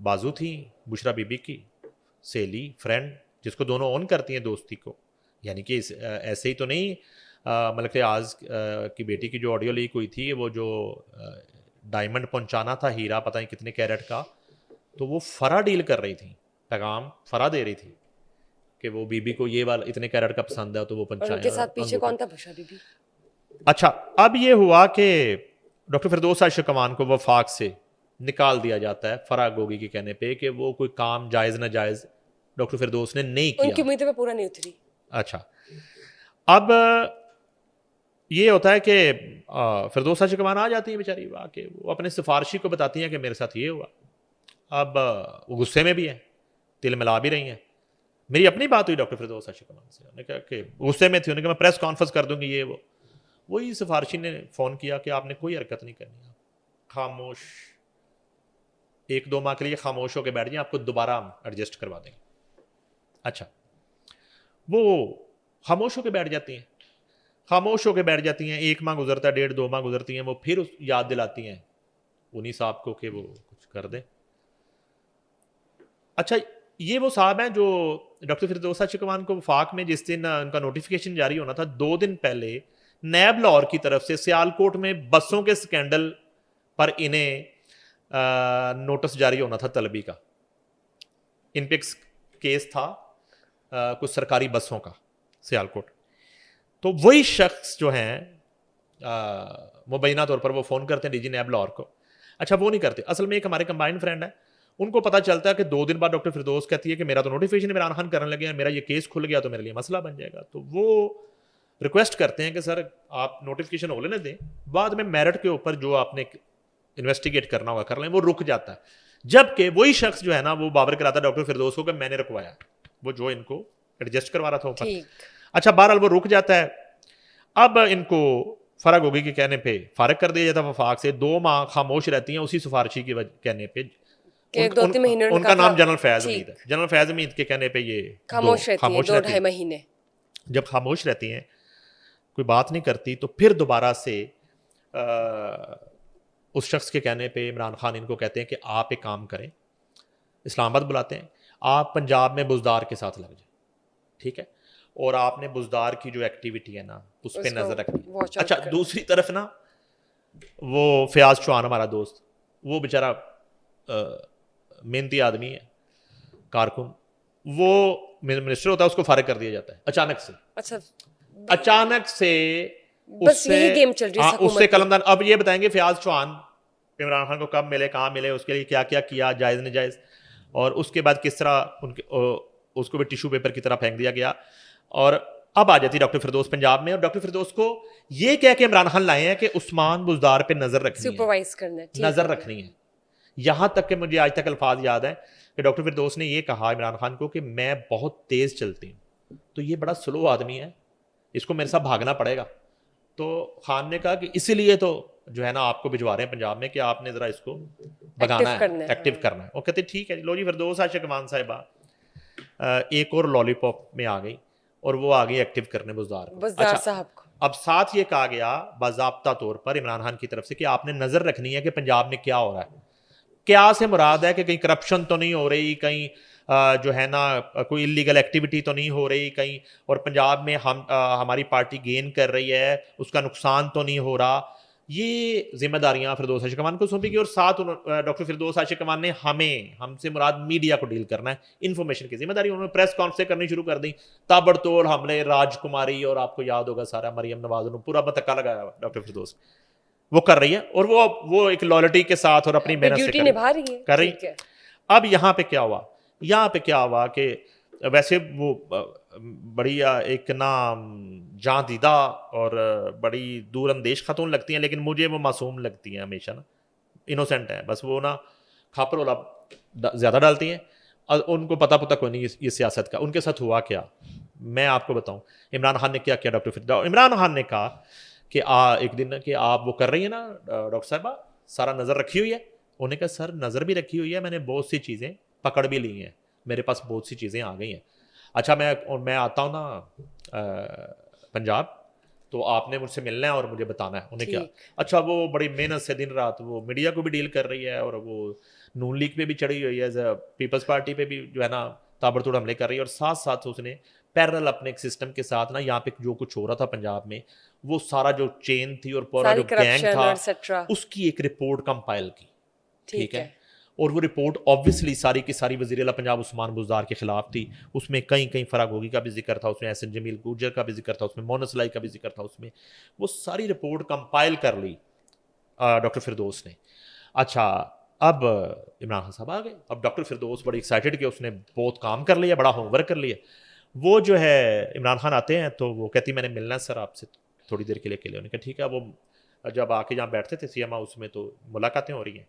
बाजू थी बुशरा बीबी की, सहेली फ्रेंड, जिसको दोनों ऑन करती हैं दोस्ती को, यानी कि ऐसे ही तो नहीं। मलक आज की बेटी की जो ऑडियो लीक हुई थी, वो जो डायमंड पहुंचाना था, हीरा पता नहीं कितने कैरेट का, तो वो फ़रा डील कर रही थी, पैगाम फ़रा दे रही थी कि वो बीबी को ये वाला इतने कैरेट का पसंद है तो वो और पहुंचाएं उनके साथ पीछे अंगूठा। कौन था? बुशरा बीबी। अच्छा, अब ये हुआ कि डॉक्टर फिरदौस आशिकवान को वफाक से निकाल दिया जाता है फ़रा गोगी के कहने पे कि वो कोई काम जायज़ नाजायज़ डॉक्टर फिरदौस ने नहीं उनकी किया। उम्मीदें पे पूरा नहीं उतरी। अच्छा, अब ये होता है कि फिरदौस आशिकवान आ जाती है बेचारी, आके वो अपने सिफारशी को बताती हैं कि मेरे साथ ये हुआ। अब वो गुस्से में भी है, तिल मिला भी रही हैं। मेरी अपनी बात हुई डॉक्टर फिरदौस आशिकवान से, उन्होंने कहा कि गुस्से में थी, उन्होंने कहा मैं प्रेस कॉन्फ्रेंस कर दूंगी ये वो। वही सिफारशी ने फ़ोन किया कि आपने कोई हरकत नहीं करनी, खामोश, 1-2 माह के लिए खामोश होकर बैठ जाए, आपको दोबारा हम एडजस्ट करवा देंगे। अच्छा, वो खामोश होकर बैठ जाती हैं, खामोश होकर बैठ जाती हैं। 1 माह गुजरता है, 1.5-2 माह गुजरती हैं, वो फिर याद दिलाती हैं उन्हीं साहब को कि वो कुछ कर दें। अच्छा, ये वो साहब हैं जो डॉक्टर फिरदौस आशिकवान को वफाक में जिस दिन उनका नोटिफिकेशन जारी होना था, 2 दिन पहले नैब लाहौर की तरफ से सियालकोट में बसों के स्कैंडल पर इन्हें नोटिस जारी होना था तलबी का। इन पे केस था कुछ सरकारी बसों का सियालकोट। तो वही शख्स जो हैं मुबैना तौर पर वो फ़ोन करते हैं डीजी नैब लाहौर को। अच्छा, वो नहीं करते, असल में एक हमारे कंबाइंड फ्रेंड है, उनको पता चलता है कि 2 दिन बाद डॉक्टर फिरदौस कहती है कि मेरा तो नोटिफिकेशन इमरान खान करने लगे हैं, मेरा ये केस खुल गया तो मेरे लिए मसला बन जाएगा। तो वो रिक्वेस्ट करते हैं कि सर आप नोटिफिकेशन हो लेने दें, बाद में मेरिट के ऊपर जो आपने इन्वेस्टिगेट करना होगा कर लें। वो रुक जाता है, जबकि वही शख्स जो है ना वो बाबर कराता है डॉक्टर फिरदौस को कि मैंने रुकवाया, वो जो इनको एडजस्ट करवा रहा था ऊपर। ठीक। अच्छा, बहरहाल वो रुक जाता है। अब इनको फ़रा गोगी के कहने पे फारिग कर दिया जाता है वफाक से। 2 माह खामोश रहती हैं उसी सिफारशी के कहने पे। के 2-3 महीने उन्होंने उनका कहा नाम था। जनरल फैज़ ठीक। हमीद है। जनरल फैज़ हमीद के कहने पे ये खामोश रहती हैं खामोश 2-2.5 महीने। जब खामोश रहती हैं, कोई बात नहीं करती, तो फिर दोबारा से उस शख्स के कहने पे इमरान खान इनको कहते हैं कि आप एक काम करें, इस्लामाबाद बुलाते हैं, आप पंजाब में बुजदार के साथ लग जाए, ठीक है, और आपने बुजदार की जो एक्टिविटी है ना उस पर उसको नज़र रखनी। वॉच आउट अच्छा, करना। दूसरी तरफ ना वो फयाज चौहान हमारा दोस्त, वो बेचारा मेहनती आदमी है, कारकुन, वो मिनिस्टर होता है, उसको फारिग कर दिया जाता है अचानक से। अच्छा, अचानक से बस उससे यही गेम चल रही है हाँ, हुकूमत उससे की। कलमदान। अब ये बताएंगे फयाज चौहान इमरान खान को कब मिले, कहाँ मिले, उसके लिए क्या क्या किया, जायज़ नाजायज़, और उसके बाद किस तरह उसको भी टिश्यू पेपर की तरह फेंक दिया गया। और अब आ जाती डॉक्टर फिरदौस पंजाब में, और डॉक्टर फिरदौस को ये कह के इमरान खान लाए हैं कि उस्मान बुज़दार पे नजर रखनी है, सुपरवाइज करना है, ठीक नजर है। रखनी है। यहां तक कि मुझे आज तक अल्फाज याद है कि डॉक्टर फिरदौस ने ये कहा इमरान खान को कि मैं बहुत तेज चलती हूँ, तो ये बड़ा स्लो आदमी है, इसको मेरे साथ भागना पड़ेगा। तो खान ने कहा कि इसीलिए तो जो है ना आपको भिजवा रहे हैं पंजाब में कि आपने जरा इसको भगाना है, करना है, एक्टिव हाँ। करना है। वो कहते ठीक है लो जी, फिरदौस आशिक मान साहिबा एक और लॉलीपॉप में आ गई और वो आ गई एक्टिव करने बुज़दार को। बुज़दार साहब को। अब साथ ये कहा गया बाज़ाब्ता तौर पर इमरान खान की तरफ से कि आपने नज़र रखनी है कि पंजाब में क्या हो रहा है। क्या से मुराद है कि कहीं करप्शन तो नहीं हो रही, कहीं जो है ना कोई इलीगल एक्टिविटी तो नहीं हो रही कहीं, और पंजाब में हमारी पार्टी गेन कर रही है, उसका नुकसान तो नहीं हो रहा। ये जिम्मेदारियां फिरदौस आशिक कमान को सौंपी गई, और साथ डॉक्टर फिरदौस आशिक कमान ने हमसे मुराद मीडिया को डील करना है, इन्फॉर्मेशन की जिम्मेदारी उन्होंने प्रेस कॉन्फ्रेंस करनी शुरू कर दी। ताबड़तोड़ हमले, राजकुमारी, और आपको याद होगा सारा मरियम नवाज ने पूरा बतक्का लगाया डॉक्टर फिरदौस वो कर रही है, और वो एक लॉयल्टी के साथ और अपनी मेहनत से ड्यूटी निभा रही है, कर रही। ठीक है। अब यहाँ पे क्या हुआ, यहाँ पे क्या हुआ कि वैसे वो बड़ी एक ना जान दीदा और बड़ी दूर अंदेश खातून लगती हैं, लेकिन मुझे वो मासूम लगती हैं हमेशा ना, इनोसेंट है बस। वो ना खापर वाला ज़्यादा डालती हैं और उनको पता कोई नहीं ये सियासत का। उनके साथ हुआ क्या मैं आपको बताऊं। इमरान खान ने क्या किया, डॉक्टर फिरदौस इमरान खान ने कहा कि एक दिन कि आप वो कर रही है ना डॉक्टर साहबा, सारा नज़र रखी हुई है। उन्होंने कहा सर नज़र भी रखी हुई है, मैंने बहुत सी चीज़ें पकड़ भी ली हैं, मेरे पास बहुत सी चीज़ें आ गई हैं। अच्छा मैं आता हूँ ना पंजाब, तो आपने मुझसे मिलना है और मुझे बताना है। उन्हें क्या, अच्छा वो बड़ी मेहनत से दिन रात वो मीडिया को भी डील कर रही है, और वो नून लीग पे भी चढ़ी हुई है, पीपल्स पार्टी पे भी जो है ना ताबड़तोड़ हमले कर रही है, और साथ साथ उसने पैरेलल अपने एक सिस्टम के साथ ना यहाँ पे जो कुछ हो रहा था पंजाब में, वो सारा जो चेन थी और पूरा जो गैंग था उसकी एक रिपोर्ट कंपाइल की, ठीक है। और वो रिपोर्ट ऑब्वियसली सारी की सारी वज़ीर आला पंजाब उस्मान बुज़दार के खिलाफ थी। उसमें कहीं फरागोगी का भी जिक्र था, उसमें एहसन जमील गुर्जर का भी जिक्र था, उसमें मोनस लाई का भी जिक्र था, उसमें वो सारी रिपोर्ट कंपाइल कर ली डॉक्टर फिरदौस ने। अच्छा अब इमरान खान साहब आ गए। अब डॉक्टर फिरदौस बड़ी एक्साइटेड कि उसने बहुत काम कर लिया, बड़ा होमवर्क कर लिया। वो जो है इमरान खान आते हैं तो वो कहती मैंने मिलना है सर आपसे थोड़ी देर के लिए उन्होंने कहा ठीक है। वो जब आके जहाँ बैठते थे सीएम हाउस में तो मुलाकातें हो रही हैं,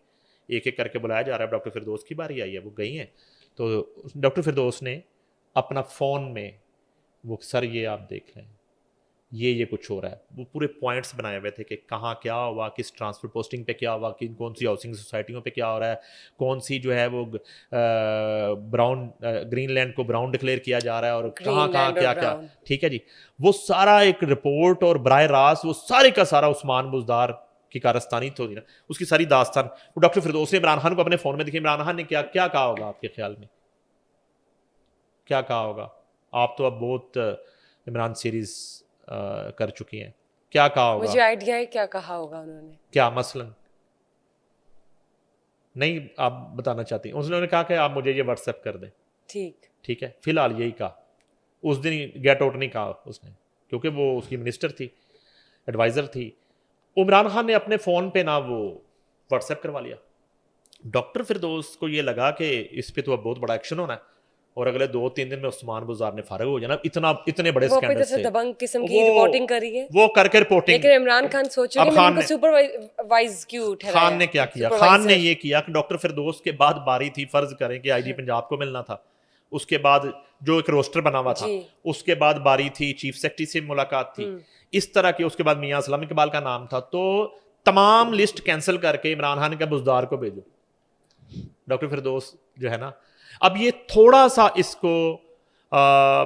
एक एक करके बुलाया जा रहा है। डॉक्टर फिरदौस की बारी आई है, वो गई हैं तो डॉक्टर फिरदौस ने अपना फ़ोन में वो सर ये आप देख लें ये कुछ हो रहा है, वो पूरे पॉइंट्स बनाए हुए थे कि कहाँ क्या हुआ, किस ट्रांसफर पोस्टिंग पे क्या हुआ, किन कौन सी हाउसिंग सोसाइटियों पे क्या हो रहा है, कौन सी जो है वो ब्राउन ग्रीनलैंड को ब्राउन डिक्लेयर किया जा रहा है, और कहाँ क्या क्या, ठीक है जी। वो सारा एक रिपोर्ट और बराह रास्त वो सारे का सारा उस्मान बुज़दार की कारस्तानी तो थी ना, उसकी सारी दास्तान वो डॉक्टर फिरदौस ने इमरान खान को अपने फ़ोन में दिखी। इमरान खान ने क्या क्या कहा होगा आपके ख्याल में, क्या कहा होगा? आप तो अब बहुत इमरान सीरीज़ कर चुकी हैं, क्या कहा होगा? मुझे आइडिया है क्या कहा होगा उन्होंने। क्या मसलन नहीं आप बताना चाहती? उन्होंने कहा कि आप मुझे ये व्हाट्सएप कर दें, ठीक है। फिलहाल यही कहा, उस दिन गेट आउट नहीं कहा उसने, क्योंकि वो उसकी मिनिस्टर थी, एडवाइज़र थी। इमरान खान ने अपने फ़ोन पे ना वो व्हाट्सएप करवा लिया। डॉक्टर फिरदौस को ये लगा कि इस पे तो अब बहुत बड़ा एक्शन होना है, और अगले 2-3 दिन में उस्मान बुज़दार ने फारग हो जाना। इतने बड़े स्कैंडल से दबंग किस्म की रिपोर्टिंग करी है, वो करके रिपोर्टिंग। लेकिन इमरान खान सोच रहे हैं उनको सुपरवाइज क्यों ठहराया। खान ने क्या किया, खान ने ये किया कि डॉक्टर फिरदौस के बाद बारी थी, फर्ज करें कि आईजी पंजाब को मिलना था, उसके बाद जो एक रोस्टर बना हुआ था, उसके बाद बारी थी चीफ सेक्रेटरी से मुलाकात थी, इस तरह की, उसके बाद मियां सलाम इकबाल का नाम था। तो तमाम लिस्ट कैंसिल करके इमरान खान का बुज़दार को भेजो, डॉक्टर फिरदौस जो है ना। अब ये थोड़ा सा इसको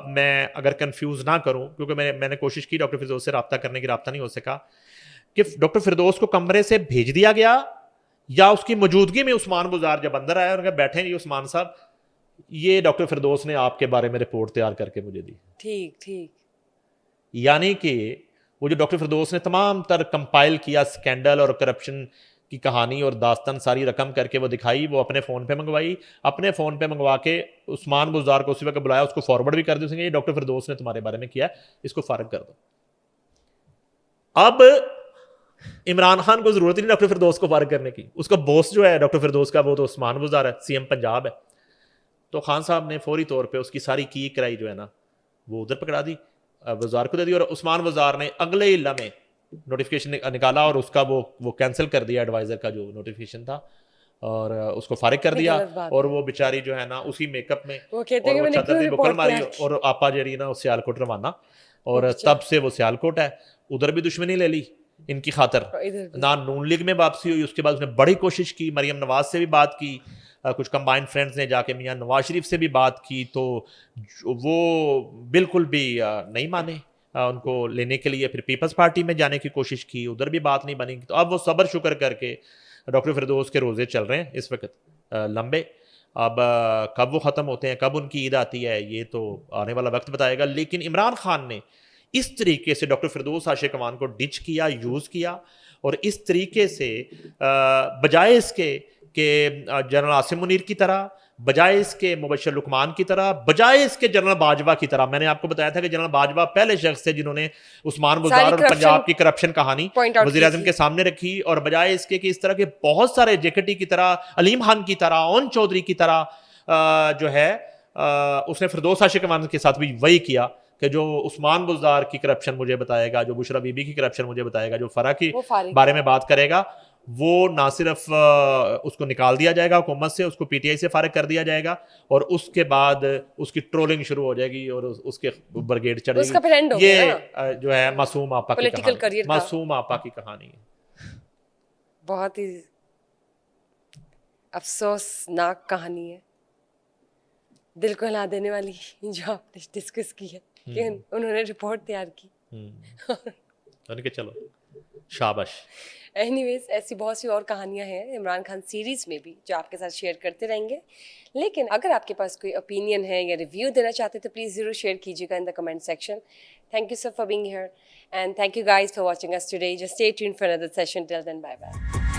मैं अगर कंफ्यूज ना करूं, क्योंकि मैंने कोशिश की डॉक्टर फिरदौस से रब्ता करने की, रब्ता नहीं हो सका, कि डॉक्टर फिरदौस को कमरे से भेज दिया गया या उसकी मौजूदगी में उस्मान बुज़दार जब अंदर आया और बैठे नहीं उस्मान साहब, ये डॉक्टर फिरदौस ने आपके बारे में रिपोर्ट तैयार करके मुझे दी। ठीक। यानी कि वो जो डॉक्टर फिरदौस ने तमाम तर कंपाइल किया स्कैंडल और करप्शन की कहानी और दास्तान सारी रकम करके वो दिखाई, वो अपने फ़ोन पे मंगवाई, अपने फ़ोन पे मंगवा के उस्मान बुज़दार को उसी वक्त बुलाया, उसको फॉरवर्ड भी कर देंगे, ये डॉक्टर फिरदौस ने तुम्हारे बारे में किया, इसको फारग कर दो। अब इमरान खान को ज़रूरत ही नहीं डॉक्टर फिरदौस को फारग करने की, उसका बॉस जो है डॉक्टर फिरदौस का वो तो उस्मान बुज़दार है, सीएम पंजाब है। तो खान साहब ने फौरी तौर पर उसकी सारी की कराई जो है ना वो उधर पकड़ा दी वज़ार को दे दी और उस्मान वज़ार ने अगले ही लम्हे नोटिफिकेशन निकाला और उसका वो कैंसिल कर दिया, एडवाइज़र का जो नोटिफिकेशन था, और उसको फारिग कर ये दिया। गलत बात और है। वो बेचारी जो है ना उसी मेकअप में वो कहते और हैं कि वो मैंने चादर क्यों दी बुकल रिपोर्ट मारी किया। और आपा जड़ी ना सियालकोट रवाना, वो और बेचारा तब से वो सियालकोट है। उधर भी दुश्मनी ले ली इनकी खातर, इधर भी ना नून लीग में वापसी हुई। उसके बाद उसने बड़ी कोशिश की, मरियम नवाज से भी बात की, कुछ कंबाइंड फ्रेंड्स ने जाके मियां नवाज शरीफ से भी बात की, तो वो बिल्कुल भी नहीं माने उनको लेने के लिए। फिर पीपल्स पार्टी में जाने की कोशिश की, उधर भी बात नहीं बनी। तो अब वो सब्र शुक्र करके डॉक्टर फिरदौस के रोज़े चल रहे हैं इस वक्त लंबे। अब कब वो ख़त्म होते हैं, कब उनकी ईद आती है, ये तो आने वाला वक्त बताएगा। लेकिन इमरान खान ने इस तरीके से डॉक्टर फिरदौस आशिक अमान को डिच किया, यूज़ किया, और इस तरीके से बजाय इसके कि जनरल आसिम मुनीर की तरह, बजाय इसके मुबश्शिर लुकमान की तरह, बजाय इसके जनरल बाजवा की तरह। मैंने आपको बताया था कि जनरल बाजवा पहले शख्स थे जिन्होंने उस्मान सारी बुज़दार और करप्शन पंजाब की करप्शन कहानी पॉइंट आउट वज़ीर की आज़म थी। के सामने रखी, और बजाय इसके कि इस तरह के बहुत सारे जेकेटी की तरह, अलीम खान की तरह, ओन चौधरी की तरह जो है उसने फिरदौस आशिक अमान के साथ भी वही किया कि जो उस्मान बुज़दार की करप्शन मुझे बताएगा, जो बुशरा बीबी की करप्शन मुझे बताएगा, जो फ़रा की वो फारिग बारे में बात करेगा, वो ना सिर्फ उसको निकाल दिया जाएगा हुकूमत से, उसको पीटीआई से फारिग कर दिया जाएगा, और उसके बाद उसकी ट्रोलिंग शुरू हो जाएगी और उसके ब्रिगेड उसका चढ़ेगी। फिर एंड हो ये गया ना जो है मासूम आपा की पॉलिटिकल कहानी, करियर का। मासूम आपा की कहानी है। बहुत ही अफसोसनाक कहानी है, दिल को हिला देने वाली, जो आपने डिस्कस की है कि उन्होंने रिपोर्ट तैयार की। मैंने कहा चलो शाबाश। एनीवेज, ऐसी बहुत सी और कहानियां हैं इमरान खान सीरीज में भी जो आपके साथ शेयर करते रहेंगे। लेकिन अगर आपके पास कोई ओपिनियन है या रिव्यू देना चाहते हैं तो प्लीज़ ज़रूर शेयर कीजिएगा in the comment section. Thank you sir for being here and thank you guys for watching us today. Just stay tuned for another session. Till then, bye bye.